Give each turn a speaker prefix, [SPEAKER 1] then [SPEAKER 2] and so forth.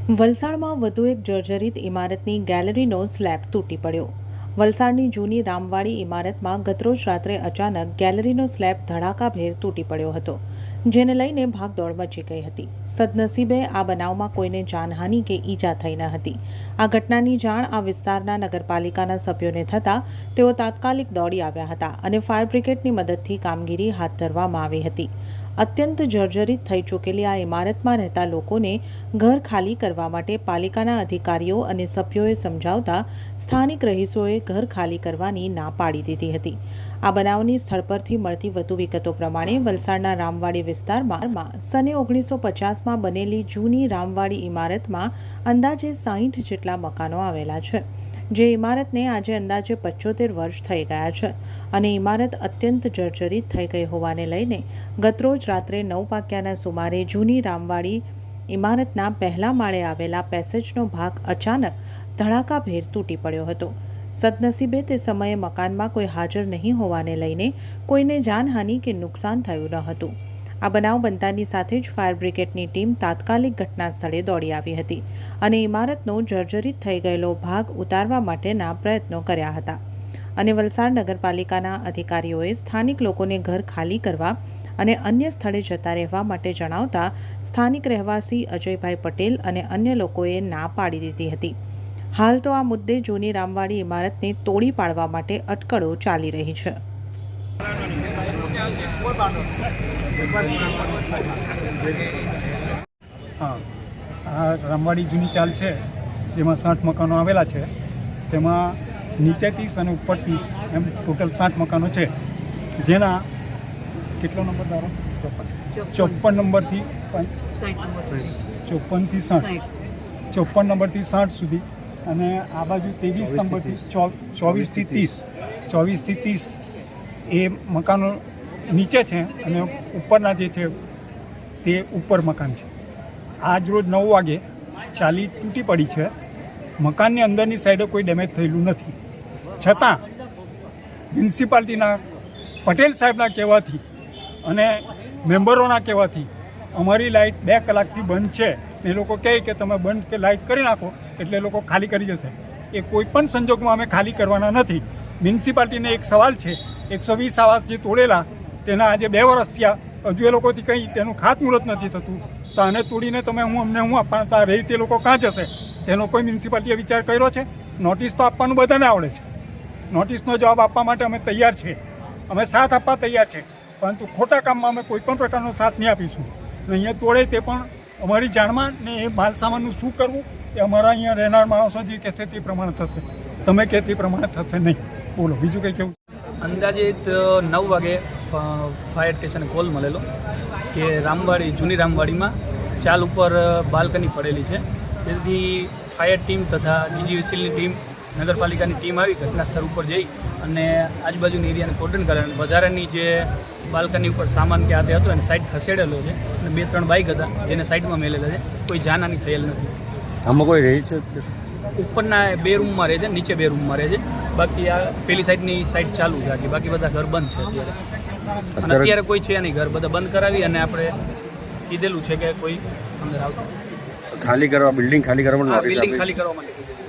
[SPEAKER 1] વલસાડમાં વધુ એક જર્જરિત ઇમારતની ગેલેરીનો સ્લેબ તૂટી પડ્યો. વલસાડની જૂની રામવાડી ઇમારતમાં ગતરોજ રાત્રે અચાનક ગેલેરીનો સ્લેબ ધડાકાભેર તૂટી પડ્યો હતો, જેને લઈને ભાગદોડ મચી ગઈ હતી. સદનસીબે આ બનાવમાં કોઈને જાનહાનિ કે ઈજા થઈ ન હતી. આ ઘટનાની જાણ આ વિસ્તારના નગરપાલિકાના સભ્યોને થતાં તેઓ તાત્કાલિક દોડી આવ્યા હતા અને ફાયર બ્રિગેડની મદદથી કામગીરી હાથ ધરવામાં આવી હતી. અત્યંત જર્જરિત થઈ ચૂકેલી આ ઇમારતમાં રહેતા લોકોને ઘર ખાલી કરવા માટે પાલિકાના અધિકારીઓ અને સભ્યોએ સમજાવતા સ્થાનિક રહીશોએ ઘર ખાલી કરવાની ના પાડી દીધી હતી. આ બનાવની સ્થળ પરથી મળતી વધુ વિગતો પ્રમાણે વલસાડના રામવાડી વિસ્તારમાં સને 1950માં બનેલી જૂની રામવાડી ઇમારતમાં અંદાજે 60 જેટલા મકાનો આવેલા છે, જે ઇમારતને આજે અંદાજે 75 વર્ષ થઈ ગયા છે અને ઇમારત અત્યંત જર્જરિત થઈ ગઈ હોવાને લઈને ગતરોજ રાત્રે 9 વાગ્યાના સુમારે જૂની રામવાડી ઇમારતના પહેલા માળે આવેલા પેસેજનો ભાગ અચાનક ધડાકાભેર તૂટી પડ્યો હતો. સદનસીબે તે સમયે મકાનમાં કોઈ હાજર નહીં હોવાને લઈને કોઈને જાનહાનિ કે નુકસાન થયું ન હતું. આ બનાવ બનતાની સાથે જ ફાયર બ્રિગેડની ટીમ તાત્કાલિક ઘટના સ્થળે દોડી આવી હતી અને ઇમારતનો જર્જરિત થઈ ગયેલો ભાગ ઉતારવા માટેના પ્રયત્નો કર્યા હતા. અને વલસાડ નગરપાલિકાના અધિકારીઓએ સ્થાનિક લોકોને ઘર ખાલી કરવા અને અન્ય સ્થળે જતા રહેવા માટે જણાવતા સ્થાનિક રહેવાસી અજયભાઈ પટેલ અને અન્ય લોકોએ ના પાડી દીધી હતી. હાલ તો આ મુદ્દે જૂની રામવાડી ઇમારતને તોડી પાડવા માટે અટકળો ચાલી રહી છે.
[SPEAKER 2] હા, આ રામવાડી જૂની ચાલ છે, જેમાં 60 મકાનો આવેલા છે. તેમાં નીચે 30 અને ઉપર 30 એમ ટોટલ 60 મકાનો છે, જેના કેટલો નંબર ધારો 54 નંબરથી 54 નંબરથી 60 સુધી, અને આ બાજુ 23 નંબરથી 24થી 30 એ મકાનો નીચે છે અને ઉપરના જે છે તે ઉપર મકાન છે. આજ રોજ 9 વાગે ચાલી તૂટી પડી છે. મકાનની અંદરની સાઈડે કોઈ ડેમેજ થયેલું નથી, છતાં મ્યુનિસિપાલિટીના પટેલ સાહેબના કહેવાથી અને મેમ્બરોના કહેવાથી અમારી લાઇટ 2 કલાકથી બંધ છે. એ લોકો કહે કે તમે બંધ કે લાઇટ કરી નાખો એટલે લોકો ખાલી કરી જશે. એ કોઈ પણ સંજોગમાં અમે ખાલી કરવાના નથી. મ્યુનિસિપાલિટીને એક સવાલ છે, 120 આવાસ જે તોડેલા તેના આજે 2 વર્ષ થયા, હજુ એ લોકોથી કંઈ તેનું ખાતમુહૂર્ત નથી થતું. તો આને તોડીને તમે અમને આપવાના, તો આ રહી તે લોકો કાં જશે? તેનો કોઈ મ્યુનિસિપાલિટીએ વિચાર કર્યો છે? નોટિસ તો આપવાનું બધાને આવડે છે. નોટિસનો જવાબ આપવા માટે અમે તૈયાર છીએ, અમે સાથ આપવા તૈયાર છે, પરંતુ ખોટા કામમાં અમે કોઈ પણ પ્રકારનો સાથ નહીં આપીશું. અને અહીંયા તોડે તે પણ અમારી જાણમાં, ને એ માલ સામાનનું શું કરવું એ અમારા અહીંયા રહેનાર માણસો જે કહેશે તે પ્રમાણે થશે. તમે કહે તે પ્રમાણે થશે નહીં. બોલો, બીજું કંઈ કેવું?
[SPEAKER 3] અંદાજિત 9 વાગે ફાયર સ્ટેશને કોલ મળેલો કે જૂની રામવાડીમાં ચાલ ઉપર બાલ્કની પડેલી છે. તેથી ફાયર ટીમ તથા DGVCLની ટીમ, નગરપાલિકાની ટીમ આવી ઘટના સ્થળ ઉપર જઈ અને આજુબાજુની એરિયાને કોર્ડન કરે અને વધારાની જે બાલ્કની ઉપર સામાન કે આ તે હતો એને સાઈડ ખસેડેલો છે અને 2-3 બાઇક હતા જેને સાઈડમાં મેલેલા છે. કોઈ જાનહાની થયેલ નથી.
[SPEAKER 4] આમાં કોઈ રહી છે?
[SPEAKER 3] ઉપરના 2 રૂમમાં રહે છે, નીચે 2 રૂમમાં રહે છે. બાકી આ પેલી સાઈડની સાઈડ ચાલુ છે, બાકી બધા ઘર બંધ છે અત્યારે. અને અત્યારે કોઈ છે નહીં, ઘર બધા બંધ કરાવી અને આપણે કીધેલું છે કે કોઈ અંદર આવતું
[SPEAKER 4] ખાલી કરવા, બિલ્ડિંગ ખાલી કરવા
[SPEAKER 3] બિલ્ડિંગ ખાલી કરવા માટે કીધેલું.